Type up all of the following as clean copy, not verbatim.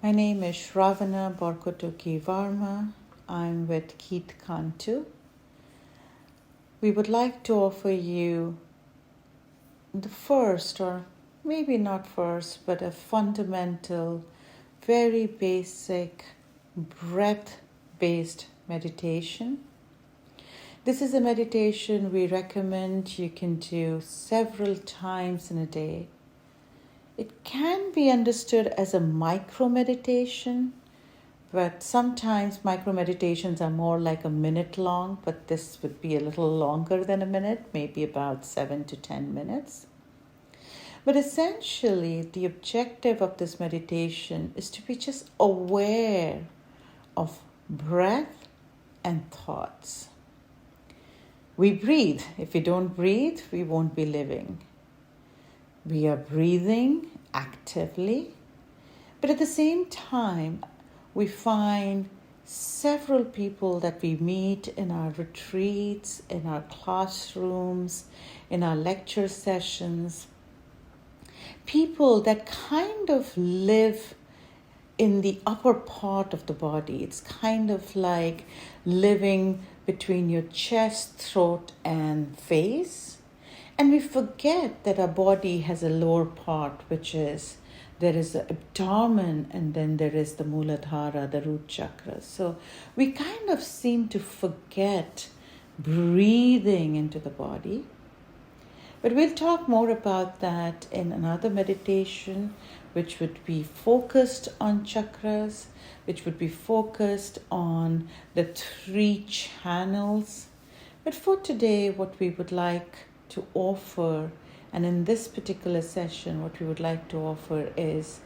My name is Sravana Borkataky-Varma. I'm with Cantu. We would like to offer you the first, or maybe not first, but a fundamental, very basic breath-based meditation. This is a meditation we recommend you can do several times in a day. It can be understood as a micro-meditation, but sometimes micro-meditations are more like a minute long, but this would be a little longer than a minute, maybe about 7 to 10 minutes. But essentially, the objective of this meditation is to be just aware of breath and thoughts. We breathe. If we don't breathe, we won't be living. We are breathing actively, but at the same time, we find several people that we meet in our retreats, in our classrooms, in our lecture sessions, people that kind of live in the upper part of the body. It's kind of like living between your chest, throat, and face. And we forget that our body has a lower part, which is, there is the abdomen and then there is the Muladhara, the root chakra. So we kind of seem to forget breathing into the body. But we'll talk more about that in another meditation, which would be focused on chakras, which would be focused on the 3 channels. But for today, what we would like to offer, and in this particular session, what we would like to offer is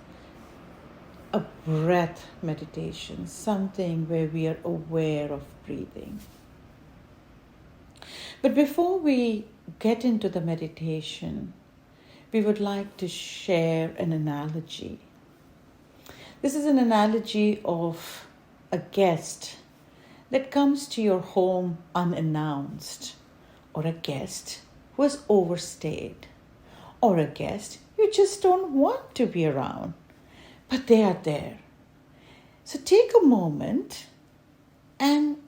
a breath meditation, something where we are aware of breathing. But before we get into the meditation, we would like to share an analogy. This is an analogy of a guest that comes to your home unannounced, or a guest who has overstayed, or a guest you just don't want to be around, but they are there. So take a moment and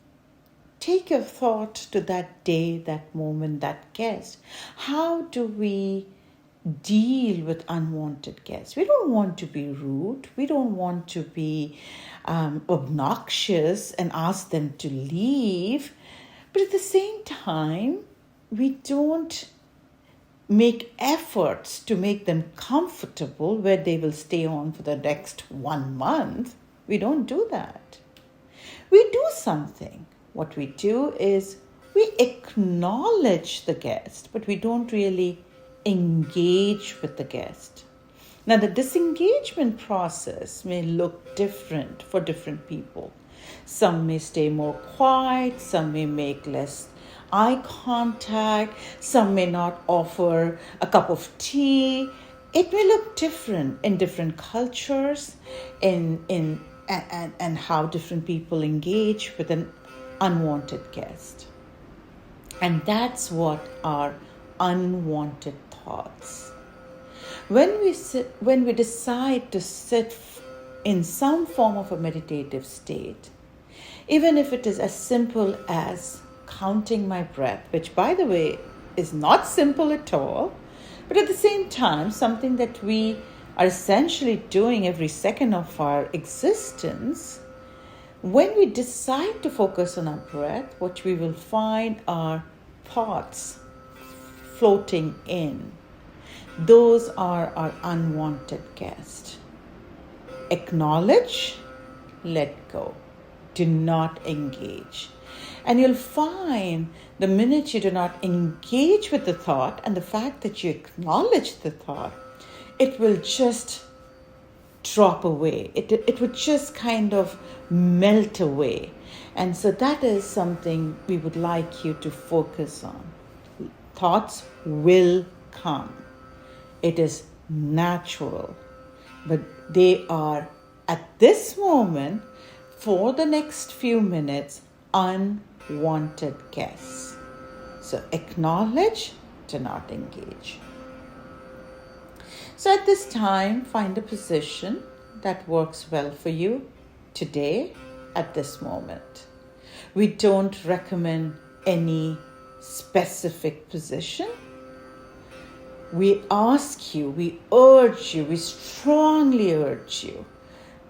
take your thought to that day, that moment, that guest. How do we deal with unwanted guests? We don't want to be rude. We don't want to be obnoxious and ask them to leave. But at the same time, we don't make efforts to make them comfortable where they will stay on for the next 1 month. We don't do that. We do something. What we do is we acknowledge the guest, but we don't really engage with the guest. Now, the disengagement process may look different for different people. Some may stay more quiet, some may make less eye contact, some may not offer a cup of tea. It may look different in different cultures, and how different people engage with an unwanted guest. And that's what are unwanted thoughts. When we decide to sit in some form of a meditative state, even if it is as simple as counting my breath, which by the way is not simple at all, but at the same time something that we are essentially doing every second of our existence, when we decide to focus on our breath, what we will find are thoughts floating in. Those are our unwanted guests. Acknowledge, let go. Do not engage. And you'll find the minute you do not engage with the thought and the fact that you acknowledge the thought, it will just drop away. It would just kind of melt away. And so that is something we would like you to focus on. Thoughts will come. It is natural, but they are at this moment, for the next few minutes, unwanted guests. So acknowledge, do not engage. So at this time, find a position that works well for you today at this moment. We don't recommend any specific position. We ask you, we urge you, we strongly urge you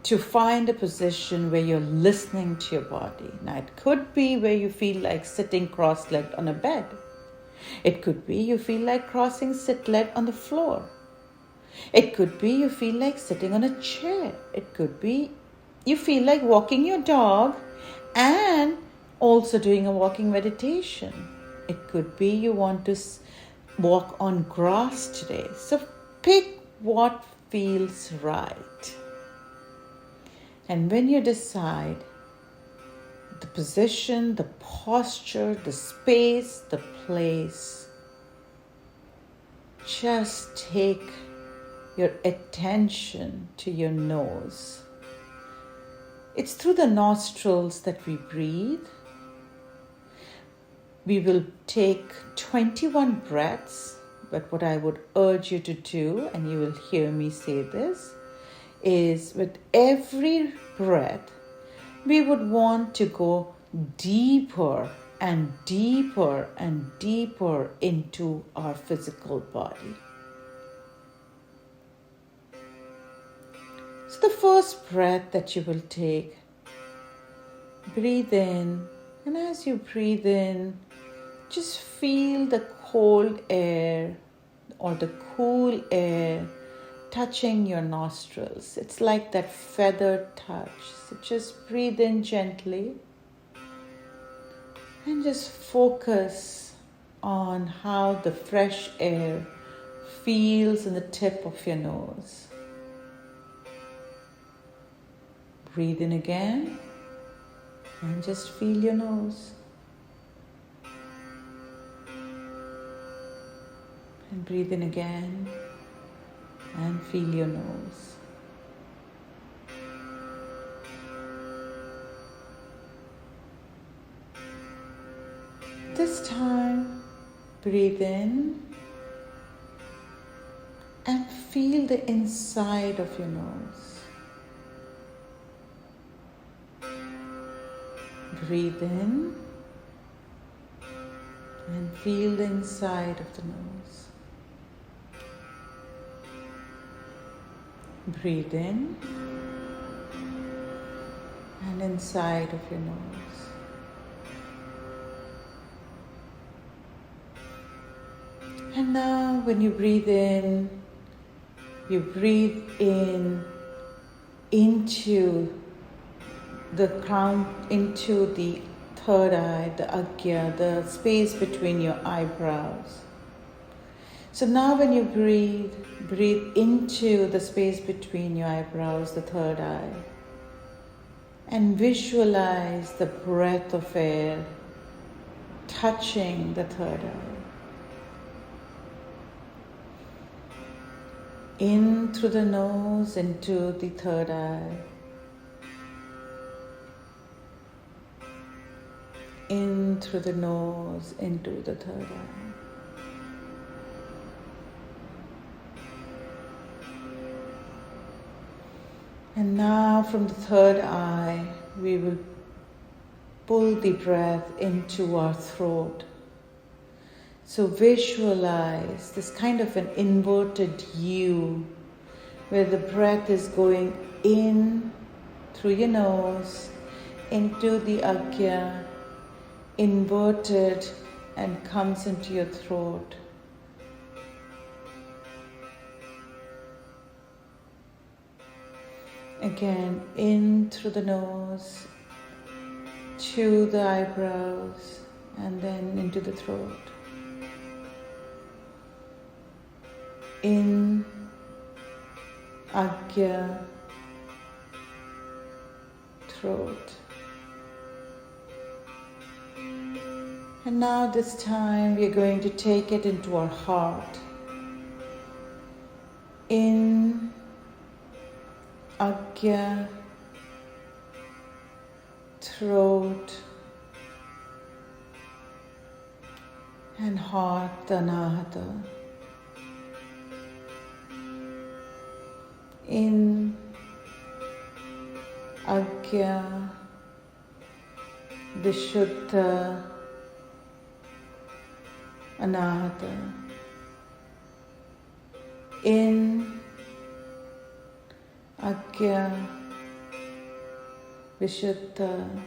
to find a position where you're listening to your body. Now, it could be where you feel like sitting cross-legged on a bed. It could be you feel like crossing sit-legged on the floor. It could be you feel like sitting on a chair. It could be you feel like walking your dog and also doing a walking meditation. It could be you want to walk on grass today. So pick what feels right. And when you decide the position, the posture, the space, the place, just take your attention to your nose. It's through the nostrils that we breathe. We will take 21 breaths, but what I would urge you to do, and you will hear me say this, is with every breath, we would want to go deeper and deeper and deeper into our physical body. So the first breath that you will take, breathe in, and as you breathe in, just feel the cold air or the cool air touching your nostrils. It's like that feathered touch. So just breathe in gently and just focus on how the fresh air feels in the tip of your nose. Breathe in again and just feel your nose. And breathe in again and feel your nose. This time, breathe in and feel the inside of your nose. Breathe in and feel the inside of the nose. Breathe in and inside of your nose. And now when you breathe in into the crown, into the third eye, the agya, the space between your eyebrows. So now when you breathe into the space between your eyebrows, the third eye, and visualize the breath of air touching the third eye. In through the nose, into the third eye. In through the nose, into the third eye. And now from the third eye, we will pull the breath into our throat. So visualize this kind of an inverted U where the breath is going in through your nose, into the agya, inverted, and comes into your throat. Again, in through the nose, to the eyebrows, and then into the throat. In, agya, throat. And now this time we are going to take it into our heart. In, agya, throat, and heart, the anahata. In, Agya, Vishuddha, Anahata. In Agya, Vishuddha,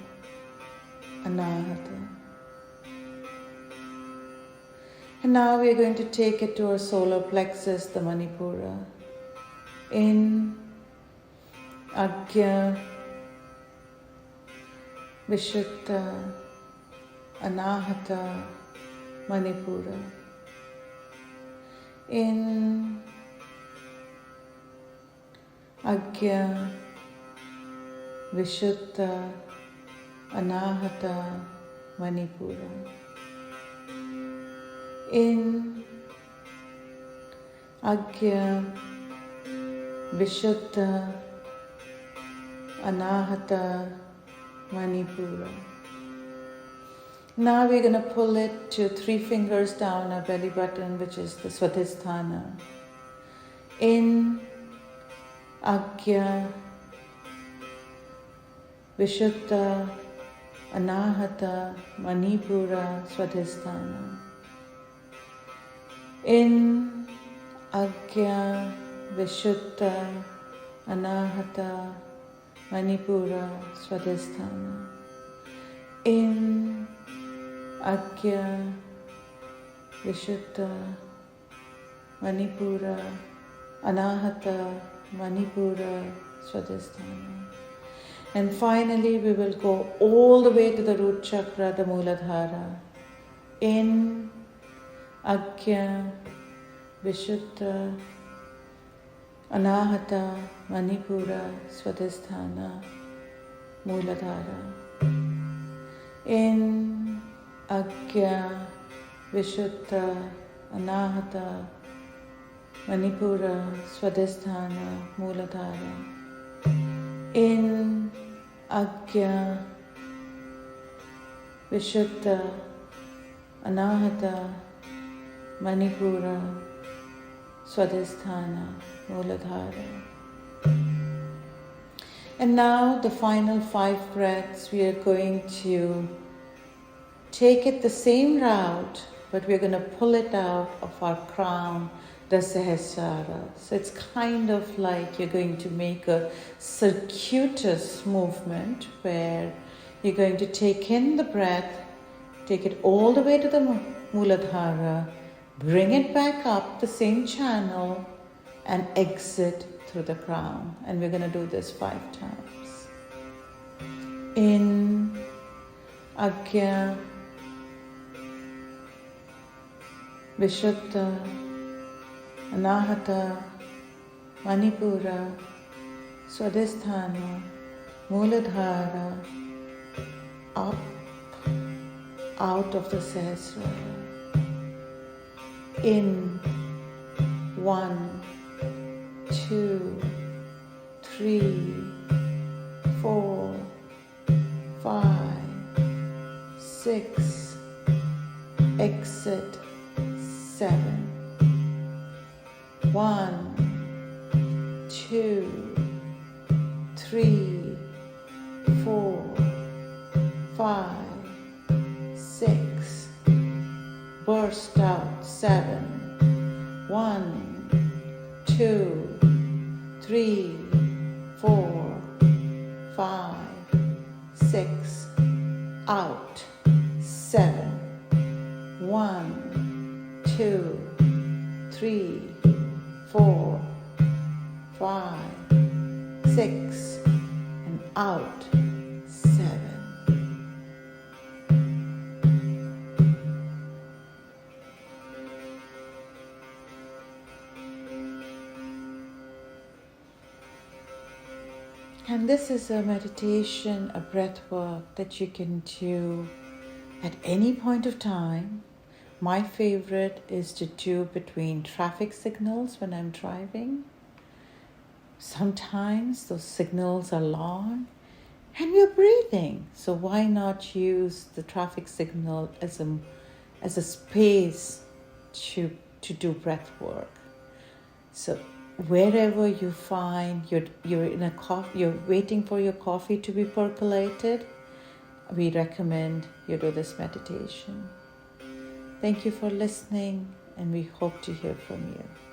Anahata. And now we are going to take it to our solar plexus, the Manipura. In Agya, Vishuddha, Anahata, Manipura. In Agya, Vishuddha, Anahata, Manipura. In Agya, Vishuddha, Anahata, Manipura. Now we're going to pull it to 3 fingers down our belly button, which is the Swadhisthana. In Agya, Vishuddha, Anahata, Manipura, Swadhisthana. In Agya, Vishuddha, Anahata, Manipura, Swadhisthana. In Agya, Vishuddha, Manipura, Anahata, Manipura, Swadhisthana. And finally, we will go all the way to the root chakra, the Muladhara. In Agya, Vishuddha, Anahata, Manipura, Swadhisthana, Muladhara. In Agya, Vishuddha, Anahata, Manipura, Swadhisthana, Muladhara. In Agya, Vishuddha, Anahata, Manipura, Swadhisthana, Muladhara. And now the final 5 breaths, we are going to take it the same route, but we're going to pull it out of our crown, the Sahasrara. So it's kind of like you're going to make a circuitous movement where you're going to take in the breath, take it all the way to the Muladhara, bring it back up the same channel, and exit through the crown. And we're going to do this 5 times. In Agya, Vishuddha, Anahata, Manipura, Swadhisthana, Muladhara, up, out of the Sahasrara. In 1, 2, 3, 4, 5, 6, exit 7. 1, 2, 3, 4, 5, 6. Burst out 7. 1, 2, 3, 4, 5, 6. Out 7. 1, 2, 3, 4, 5, 6, and out 7. And this is a meditation, a breath work that you can do at any point of time. My favorite is to do between traffic signals when I'm driving. Sometimes those signals are long and we're breathing. So why not use the traffic signal as a space to do breath work? So wherever you find you're waiting for your coffee to be percolated, we recommend you do this meditation. Thank you for listening, and we hope to hear from you.